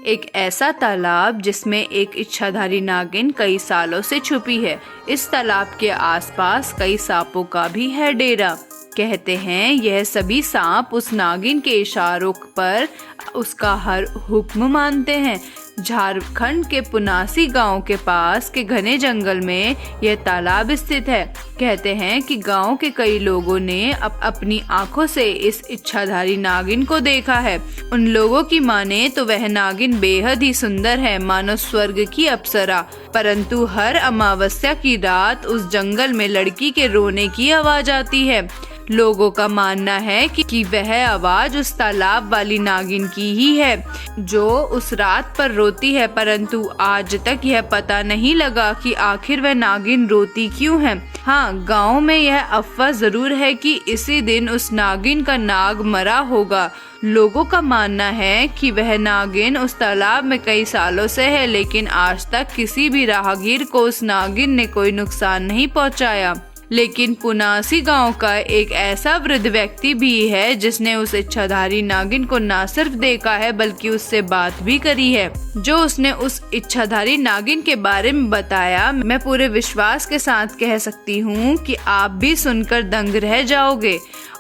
एक ऐसा तालाब जिसमें एक इच्छाधारी नागिन कई सालों से छुपी है। इस तालाब के आसपास कई सांपों का भी है डेरा। कहते हैं यह सभी सांप उस नागिन के इशारों पर उसका हर हुक्म मानते हैं। झारखंड के पुनासी गांव के पास के घने जंगल में यह तालाब स्थित है। कहते हैं कि गांव के कई लोगों ने अपनी आंखों से इस इच्छाधारी नागिन को देखा है। उन लोगों की माने तो वह नागिन बेहद ही सुंदर है, मानो स्वर्ग की अप्सरा। परंतु हर अमावस्या की रात उस जंगल में लड़की के रोने की आवाज आती है। लोगों का मानना है कि वह आवाज उस तालाब वाली नागिन की ही है जो उस रात पर रोती है। परंतु आज तक यह पता नहीं लगा कि आखिर वह नागिन रोती क्यों है। हाँ, गांव में यह अफवाह जरूर है कि इसी दिन उस नागिन का नाग मरा होगा। लोगों का मानना है कि वह नागिन उस तालाब में कई सालों से है, लेकिन आज तक किसी भी राहगीर को उस नागिन ने कोई नुकसान नहीं पहुंचाया। लेकिन पुनासी गांव का एक ऐसा वृद्ध व्यक्ति भी है जिसने उस इच्छाधारी नागिन को न सिर्फ देखा है बल्कि उससे बात भी करी है। जो उसने उस इच्छाधारी नागिन के बारे में बताया, मैं पूरे विश्वास के साथ कह सकती हूँ कि आप भी सुनकर दंग रह जाओगे।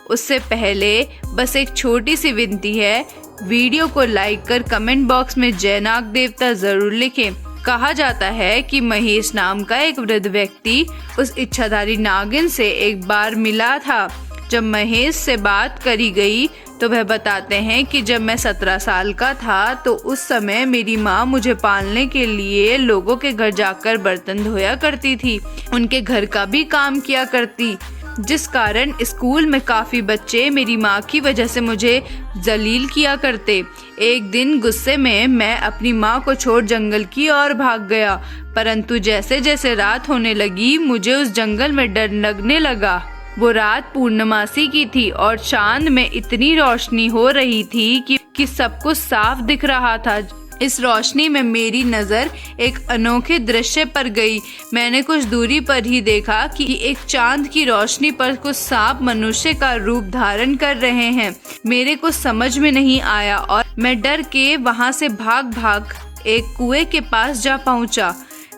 उससे पहले बस एक छोटी सी विनती है, वीडियो को लाइक कर कमेंट बॉक्स में जय नाग देवता जरूर लिखें। कहा जाता है कि महेश नाम का एक वृद्ध व्यक्ति उस इच्छाधारी नागिन से एक बार मिला था। जब महेश से बात करी गई तो वह बताते हैं कि जब मैं 17 साल का था तो उस समय मेरी माँ मुझे पालने के लिए लोगों के घर जाकर बर्तन धोया करती थी, उनके घर का भी काम किया करती, जिस कारण स्कूल में काफी बच्चे मेरी माँ की वजह से मुझे जलील किया करते। एक दिन गुस्से में मैं अपनी माँ को छोड़ जंगल की ओर भाग गया, परंतु जैसे जैसे रात होने लगी मुझे उस जंगल में डर लगने लगा। वो रात पूर्णमासी की थी और चांद में इतनी रोशनी हो रही थी कि सब कुछ साफ दिख रहा था। इस रोशनी में मेरी नजर एक अनोखे दृश्य पर गई। मैंने कुछ दूरी पर ही देखा कि एक चांद की रोशनी पर कुछ सांप मनुष्य का रूप धारण कर रहे हैं। मेरे को समझ में नहीं आया और मैं डर के वहां से भाग एक कुएं के पास जा पहुंचा।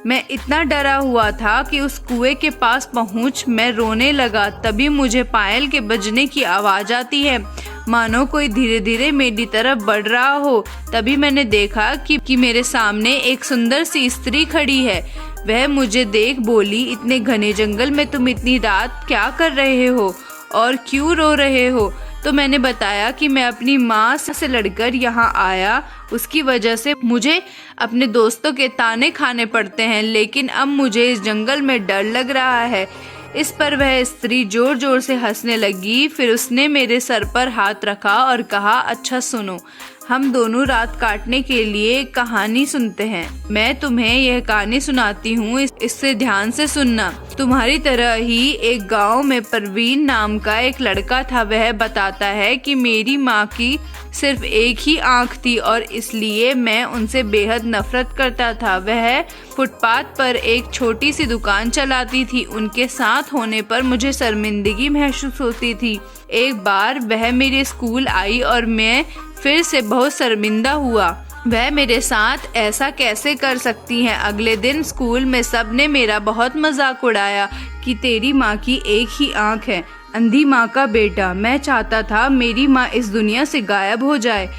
मैं इतना डरा हुआ था कि उस कुएं के पास पहुंच मैं रोने लगा। तभी मुझे पायल के बजने की आवाज आती है, मानो कोई धीरे धीरे मेरी तरफ बढ़ रहा हो। तभी मैंने देखा कि मेरे सामने एक सुंदर सी स्त्री खड़ी है। वह मुझे देख बोली, इतने घने जंगल में तुम इतनी रात क्या कर रहे हो और क्यों रो रहे हो? तो मैंने बताया कि मैं अपनी माँ से लड़कर यहाँ आया, उसकी वजह से मुझे अपने दोस्तों के ताने खाने पड़ते हैं, लेकिन अब मुझे इस जंगल में डर लग रहा है। इस पर वह स्त्री जोर जोर से हंसने लगी। फिर उसने मेरे सर पर हाथ रखा और कहा, अच्छा सुनो, हम दोनों रात काटने के लिए कहानी सुनते हैं। मैं तुम्हें यह कहानी सुनाती हूँ, इससे ध्यान से सुनना। तुम्हारी तरह ही एक गांव में परवीन नाम का एक लड़का था। वह बताता है कि मेरी माँ की सिर्फ एक ही आंख थी और इसलिए मैं उनसे बेहद नफरत करता था। वह फुटपाथ पर एक छोटी सी दुकान चलाती थी। उनके साथ होने पर मुझे शर्मिंदगी महसूस होती थी। एक बार वह मेरे स्कूल आई और मैं फिर से बहुत शर्मिंदा हुआ। वह मेरे साथ ऐसा कैसे कर सकती हैं? अगले दिन स्कूल में सबने मेरा बहुत मजाक उड़ाया कि तेरी माँ की एक ही आंख है, अंधी माँ का बेटा। मैं चाहता था मेरी माँ इस दुनिया से गायब हो जाए।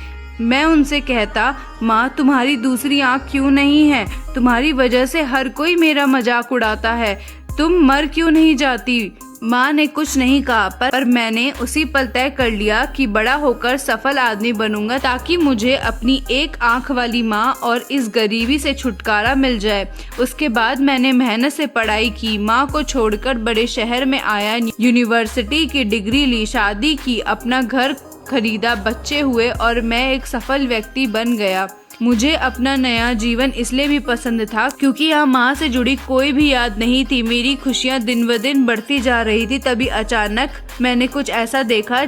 मैं उनसे कहता, माँ तुम्हारी दूसरी आंख क्यों नहीं है? तुम्हारी वजह से हर कोई मेरा मजाक उड़ाता है, तुम मर क्यों नहीं जाती? माँ ने कुछ नहीं कहा, पर मैंने उसी पल तय कर लिया कि बड़ा होकर सफल आदमी बनूंगा ताकि मुझे अपनी एक आंख वाली माँ और इस गरीबी से छुटकारा मिल जाए। उसके बाद मैंने मेहनत से पढ़ाई की, माँ को छोड़कर बड़े शहर में आया, यूनिवर्सिटी की डिग्री ली, शादी की, अपना घर खरीदा, बच्चे हुए और मैं एक सफल व्यक्ति बन गया। मुझे अपना नया जीवन इसलिए भी पसंद था क्योंकि यहाँ माँ से जुड़ी कोई भी याद नहीं थी। मेरी खुशियाँ दिन ब दिन बढ़ती जा रही थी। तभी अचानक मैंने कुछ ऐसा देखा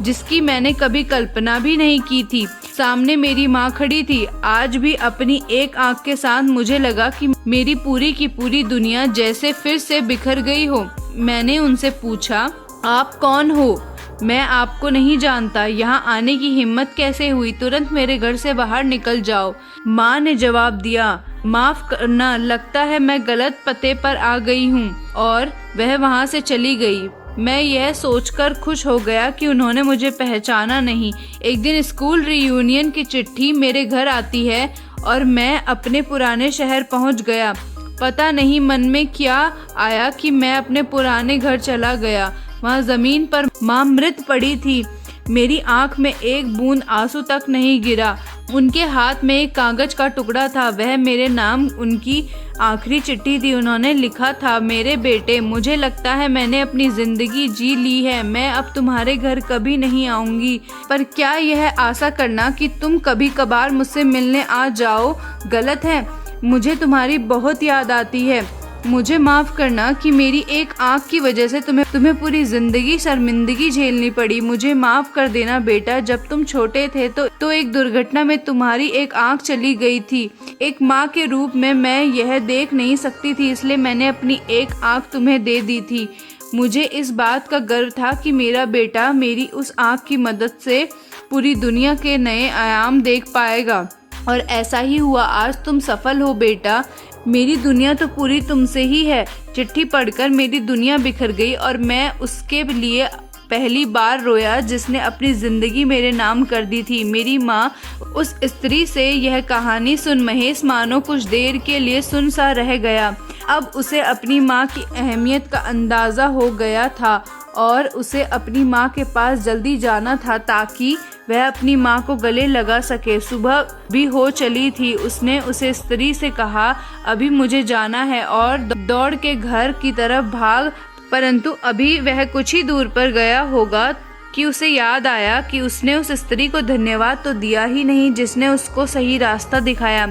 जिसकी मैंने कभी कल्पना भी नहीं की थी। सामने मेरी माँ खड़ी थी, आज भी अपनी एक आंख के साथ। मुझे लगा कि मेरी पूरी की पूरी दुनिया जैसे फिर से बिखर गई हो। मैंने उनसे पूछा, आप कौन हो? मैं आपको नहीं जानता, यहाँ आने की हिम्मत कैसे हुई? तुरंत मेरे घर से बाहर निकल जाओ। माँ ने जवाब दिया, माफ करना, लगता है मैं गलत पते पर आ गई हूँ। और वह वहाँ से चली गई। मैं यह सोचकर खुश हो गया कि उन्होंने मुझे पहचाना नहीं। एक दिन स्कूल रियूनियन की चिट्ठी मेरे घर आती है और मैं अपने पुराने शहर पहुँच गया। पता नहीं मन में क्या आया कि मैं अपने पुराने घर चला गया। वहाँ जमीन पर माँ मृत पड़ी थी। मेरी आंख में एक बूंद आंसू तक नहीं गिरा। उनके हाथ में एक कागज का टुकड़ा था, वह मेरे नाम उनकी आखिरी चिट्ठी थी। उन्होंने लिखा था, मेरे बेटे, मुझे लगता है मैंने अपनी जिंदगी जी ली है। मैं अब तुम्हारे घर कभी नहीं आऊंगी, पर क्या यह आशा करना कि तुम कभी कभार मुझसे मिलने आ जाओ गलत है। मुझे तुम्हारी बहुत याद आती है। मुझे माफ करना कि मेरी एक आँख की वजह से तुम्हें पूरी जिंदगी शर्मिंदगी झेलनी पड़ी। मुझे माफ कर देना बेटा। जब तुम छोटे थे तो एक दुर्घटना में तुम्हारी एक आँख चली गई थी। एक माँ के रूप में मैं यह देख नहीं सकती थी, इसलिए मैंने अपनी एक आँख तुम्हें दे दी थी। मुझे इस बात का गर्व था कि मेरा बेटा मेरी उस आँख की मदद से पूरी दुनिया के नए आयाम देख पाएगा, और ऐसा ही हुआ। आज तुम सफल हो बेटा। मेरी दुनिया तो पूरी तुमसे ही है। चिट्ठी पढ़कर मेरी दुनिया बिखर गई और मैं उसके लिए पहली बार रोया जिसने अपनी जिंदगी मेरे नाम कर दी थी। मेरी माँ। उस स्त्री से यह कहानी सुन महेश मानो कुछ देर के लिए सुन सा रह गया। अब उसे अपनी माँ की अहमियत का अंदाज़ा हो गया था और उसे अपनी माँ के पास जल्दी जाना था ताकि वह अपनी माँ को गले लगा सके। सुबह भी हो चली थी। उसने उसे स्त्री से कहा, अभी मुझे जाना है, और दौड़ के घर की तरफ भाग। परंतु अभी वह कुछ ही दूर पर गया होगा कि उसे याद आया कि उसने उस स्त्री को धन्यवाद तो दिया ही नहीं जिसने उसको सही रास्ता दिखाया।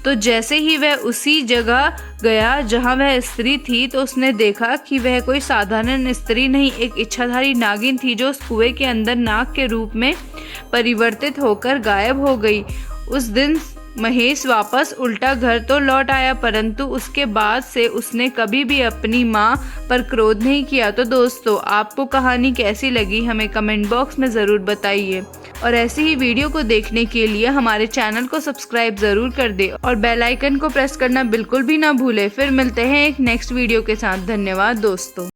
तो जैसे ही वह उसी जगह गया जहां वह स्त्री थी, तो उसने देखा कि वह कोई साधारण स्त्री नहीं, एक इच्छाधारी नागिन थी जो उस कुएं के अंदर नाग के रूप में परिवर्तित होकर गायब हो गई। उस दिन महेश वापस उल्टा घर तो लौट आया, परंतु उसके बाद से उसने कभी भी अपनी माँ पर क्रोध नहीं किया। तो दोस्तों, आपको कहानी कैसी लगी हमें कमेंट बॉक्स में ज़रूर बताइए, और ऐसी ही वीडियो को देखने के लिए हमारे चैनल को सब्सक्राइब ज़रूर कर दे और बेल आइकन को प्रेस करना बिल्कुल भी ना भूले। फिर मिलते हैं एक नेक्स्ट वीडियो के साथ। धन्यवाद दोस्तों।